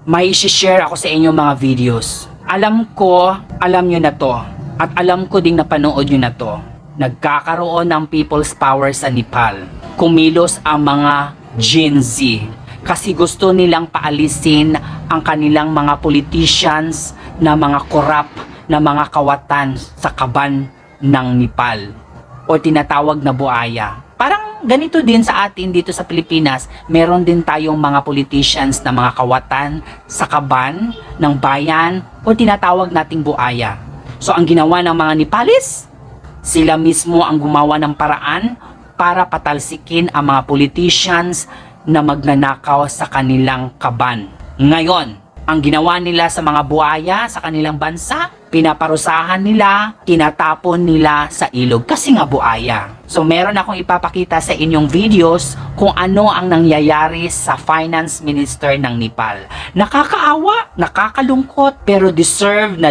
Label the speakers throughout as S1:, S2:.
S1: may share ako sa inyo mga videos. Alam ko, alam nyo na to. At alam ko ding napanood nyo na to. Nagkakaroon ng people's power sa Nepal. Kumilos ang mga Gen Z. Kasi gusto nilang paalisin ang kanilang mga politicians na mga corrupt na mga kawatan sa kaban ng Nepal. O tinatawag na buaya. Parang ganito din sa atin dito sa Pilipinas, meron din tayong mga politicians na mga kawatan sa kaban ng bayan o tinatawag nating buaya. So ang ginawa ng mga Nepalis, sila mismo ang gumawa ng paraan para patalsikin ang mga politicians na magnanakaw sa kanilang kaban. Ngayon, ang ginawa nila sa mga buaya sa kanilang bansa, pinaparusahan nila, tinatapon nila sa ilog kasi nga buaya. So meron akong ipapakita sa inyong videos kung ano ang nangyayari sa finance minister ng Nepal. Nakakaawa, nakakalungkot, pero deserve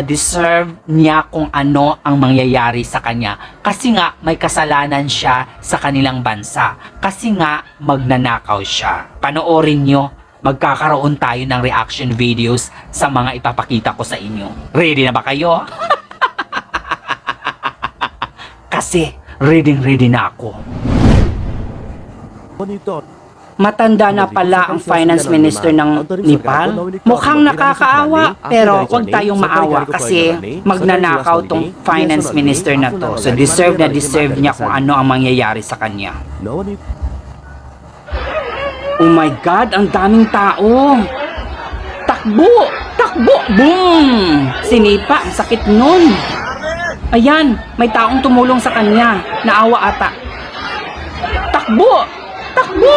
S1: niya kung ano ang mangyayari sa kanya. Kasi nga may kasalanan siya sa kanilang bansa. Kasi nga magnanakaw siya. Panoorin nyo. Magkakaroon tayo ng reaction videos sa mga ipapakita ko sa inyo. Ready na ba kayo? Kasi ready na ako. Matanda na pala ang finance minister ng Nepal. Mukhang nakakaawa, pero huwag tayong maawa kasi magnanakaw tong finance minister na to. So deserve niya kung ano ang mangyayari sa kanya. Oh my God, ang daming tao. Takbo! Takbo! Boom! Sinipa, ang sakit nun. Ayan, may taong tumulong sa kanya. Naawa ata. Takbo! Takbo!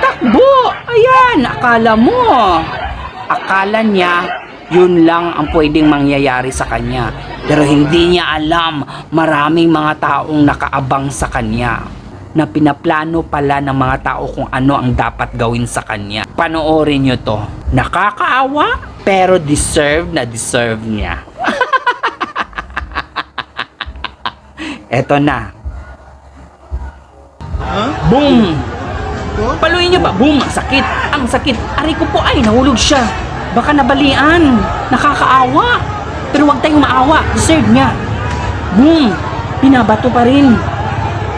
S1: Takbo! Ayan, akala niya, yun lang ang pwedeng mangyayari sa kanya. Pero hindi niya alam, maraming mga taong nakaabang sa kanya na pinaplano pala ng mga tao kung ano ang dapat gawin sa kanya. Panoorin nyo to. Nakakaawa, pero deserve niya. Eto na. Boom! Paluin nyo ba? Boom! Ang sakit! Ang sakit! Aray ko po ay nahulog siya. Baka nabalian. Nakakaawa. Pero huwag tayong maawa. Deserve niya. Boom! Binabato pa rin.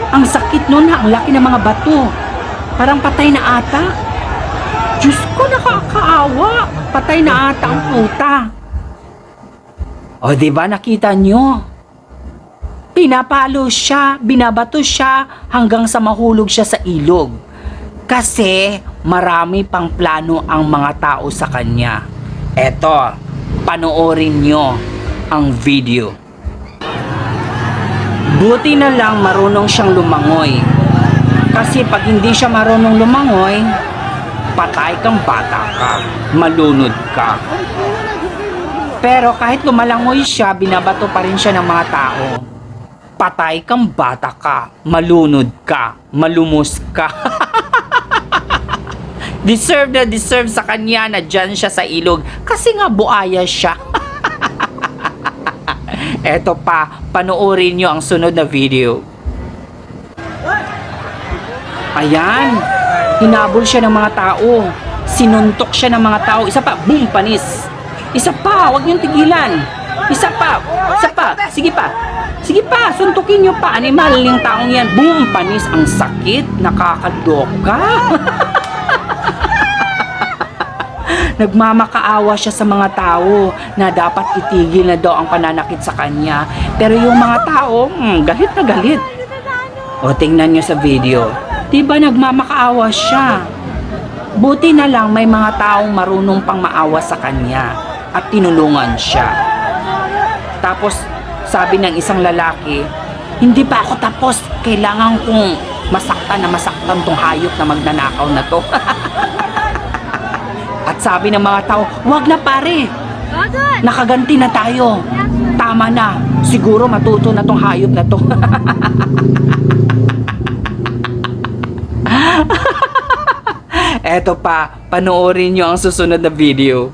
S1: Ang sakit nun ha, ang laki ng mga bato. Parang patay na ata. Diyos ko, nakakaawa. Patay na ata ang puta. O diba nakita nyo? Pinapalo siya, binabato siya hanggang sa mahulog siya sa ilog. Kasi marami pang plano ang mga tao sa kanya. Eto, panoorin nyo ang video. Buti na lang marunong siyang lumangoy. Kasi pag hindi siya marunong lumangoy, patay kang bata ka, malunod ka. Pero kahit lumalangoy siya, binabato pa rin siya ng mga tao. Patay kang bata ka, malunod ka, malumos ka. Deserve sa kanya na dyan siya sa ilog kasi nga buaya siya. Eto pa, panoorin nyo ang sunod na video. Ayan, hinabol siya ng mga tao. Sinuntok siya ng mga tao. Isa pa, boom, panis. Isa pa, huwag niyong tigilan. Isa pa, sige pa. Sige pa, suntukin nyo pa. Animal yung taong yan. Boom, panis. Ang sakit, nakakadoka. Nagmamakaawa siya sa mga tao na dapat itigil na daw ang pananakit sa kanya. Pero yung mga tao, galit na galit. O tingnan nyo sa video. Diba nagmamakaawa siya? Buti na lang may mga taong marunong pang maawa sa kanya at tinulungan siya. Tapos sabi ng isang lalaki, hindi pa ako tapos. Kailangan kong masaktan tong hayop na magnanakaw na to. At sabi ng mga tao, wag na pare. Nakaganti na tayo. Tama na. Siguro matuto na tong hayop na to. Eto pa, panoorin nyo ang susunod na video.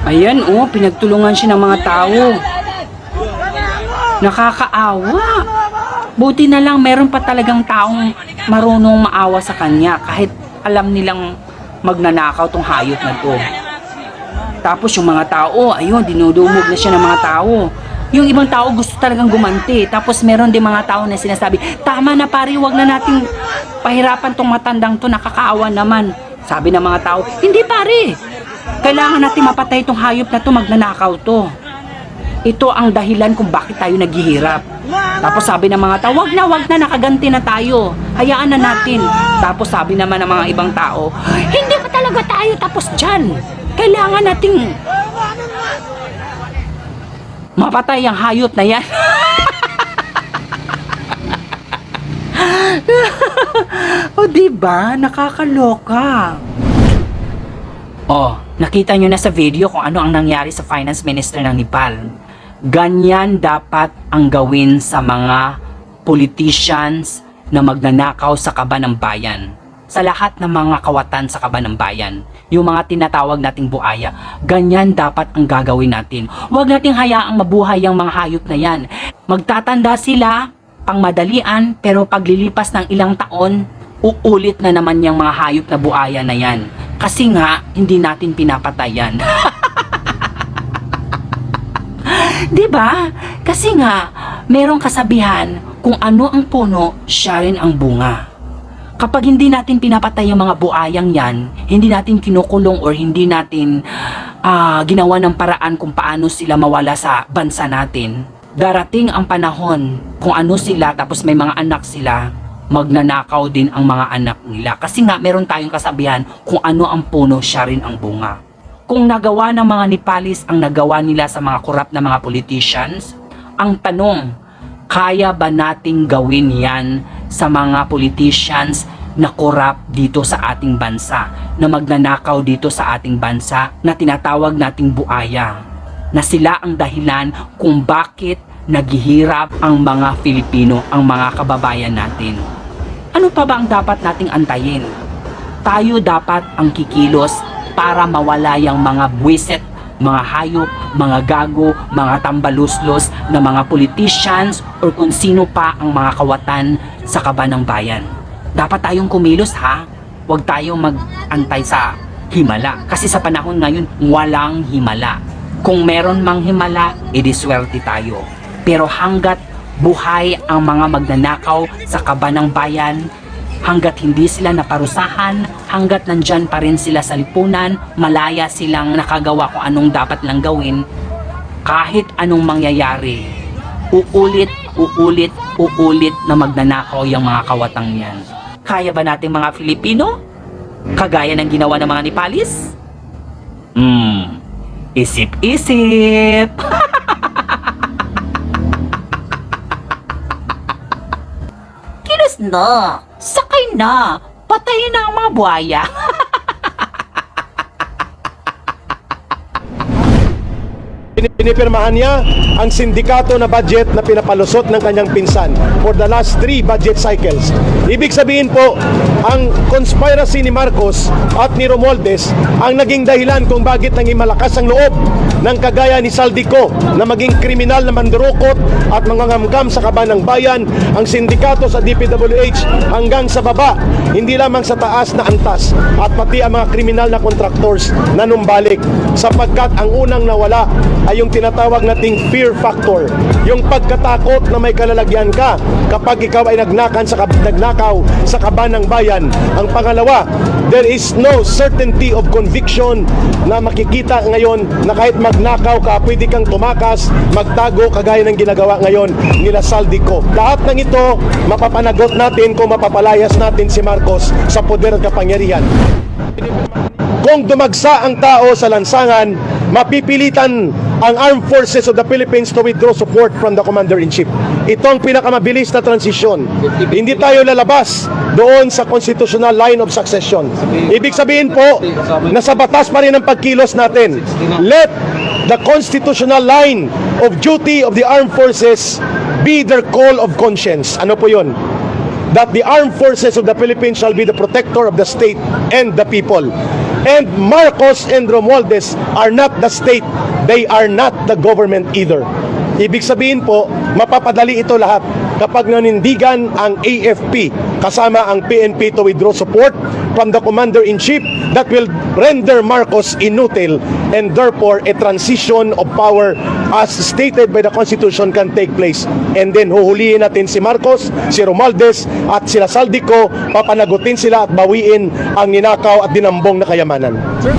S1: Ayan pinagtulungan siya ng mga tao. Nakakaawa. Buti na lang meron pa talagang taong marunong maawa sa kanya kahit alam nilang magnanakaw tong hayop na to. Tapos yung mga tao, ayun, dinudumog na siya ng mga tao. Yung ibang tao gusto talagang gumanti. Tapos meron din mga tao na sinasabi, tama na pare, wag na nating pahirapan tong matandang to, nakakaawa naman. Sabi ng mga tao, hindi pare, kailangan natin mapatay tong hayop na to, magnanakaw to. Ito ang dahilan kung bakit tayo naghihirap. Tapos sabi ng mga tao, wag na, nakaganti na tayo. Hayaan na natin. Tapos sabi naman ng mga ibang tao, hindi pa talaga tayo tapos dyan. Kailangan nating mapatay ang hayop na yan. O diba? Nakakaloka. Oh, nakita nyo na sa video kung ano ang nangyari sa finance minister ng Nepal. Ganyan dapat ang gawin sa mga politicians na magnanakaw sa kaban ng bayan. Sa lahat ng mga kawatan sa kaban ng bayan, yung mga tinatawag nating buaya, ganyan dapat ang gagawin natin. Huwag nating hayaang mabuhay ang mga hayop na yan. Magtatanda sila, pangmadalian, pero paglilipas ng ilang taon, uulit na naman yung mga hayop na buaya na yan. Kasi nga, hindi natin pinapatay yan. Diba? Kasi nga, merong kasabihan, kung ano ang puno, siya rin ang bunga. Kapag hindi natin pinapatay yung mga buayang yan, hindi natin kinukulong or hindi natin ginawa ng paraan kung paano sila mawala sa bansa natin, darating ang panahon kung ano sila tapos may mga anak sila, magnanakaw din ang mga anak nila. Kasi nga meron tayong kasabihan, kung ano ang puno, siya rin ang bunga. Kung nagawa ng mga Nepalis ang nagawa nila sa mga korap na mga politicians, ang tanong, kaya ba nating gawin yan sa mga politicians na korap dito sa ating bansa, na magnanakaw dito sa ating bansa, na tinatawag nating buaya, na sila ang dahilan kung bakit naghihirap ang mga Filipino, ang mga kababayan natin. Ano pa ba ang dapat nating antayin? Tayo dapat ang kikilos para mawala yung mga buwiset, mga hayop, mga gago, mga tambaluslos na mga politicians or kung sino pa ang mga kawatan sa kaban ng bayan. Dapat tayong kumilos ha. Huwag tayong mag-antay sa himala. Kasi sa panahon ngayon, walang himala. Kung meron mang himala, ediswerte tayo. Pero hanggat buhay ang mga magnanakaw sa kaban ng bayan, hanggat hindi sila naparusahan, hanggat nandyan pa rin sila sa lipunan, malaya silang nakagawa kung anong dapat lang gawin, kahit anong mangyayari, uulit na magnanakaw yung mga kawatang yan. Kaya ba natin mga Filipino? Kagaya ng ginawa ng mga Nepalis? Isip-isip. Kilos na! Sakay na! Patayin na ang mga buhaya!
S2: Pinipirmahan niya ang sindikato na budget na pinapalusot ng kanyang pinsan for the last 3 budget cycles. Ibig sabihin po, ang conspiracy ni Marcos at ni Romualdez ang naging dahilan kung bakit naging malakas ang loob ng kagaya ni Saldico na maging kriminal na mandurukot at mangangamgam sa kaban ng bayan, ang sindikato sa DPWH hanggang sa baba, hindi lamang sa taas na antas, at pati ang mga kriminal na contractors na numbalik, sapagkat ang unang nawala ay yung tinatawag nating fear factor, yung pagkatakot na may kalalagyan ka kapag ikaw ay nagnakaw sa kaban ng bayan. Ang pangalawa, there is no certainty of conviction na makikita ngayon na kahit magnakaw ka, pwede kang tumakas, magtago kagaya ng ginagawa ngayon nila Saldico. Lahat ng ito, mapapanagot natin kung mapapalayas natin si Marcos sa poder at kapangyarihan. Kung dumagsa ang tao sa lansangan, mapipilitan ang Armed Forces of the Philippines to withdraw support from the Commander-in-Chief. Ito ang pinakamabilis na transisyon. Hindi tayo lalabas doon sa constitutional line of succession. Ibig sabihin po, nasa batas pa rin ang pagkilos natin. Let the constitutional line of duty of the Armed Forces be their call of conscience. Ano po yun? That the Armed Forces of the Philippines shall be the protector of the state and the people. And Marcos and Romualdez are not the state. They are not the government either. Ibig sabihin po, mapapadali ito lahat. kapag nanindigan ang AFP kasama ang PNP to withdraw support from the Commander-in-Chief, that will render Marcos inutile, and therefore a transition of power as stated by the Constitution can take place. And then huhulihin natin si Marcos, si Romualdez at sila Saldico, papanagutin sila at bawiin ang ninakaw at dinambong na kayamanan.
S3: Sir,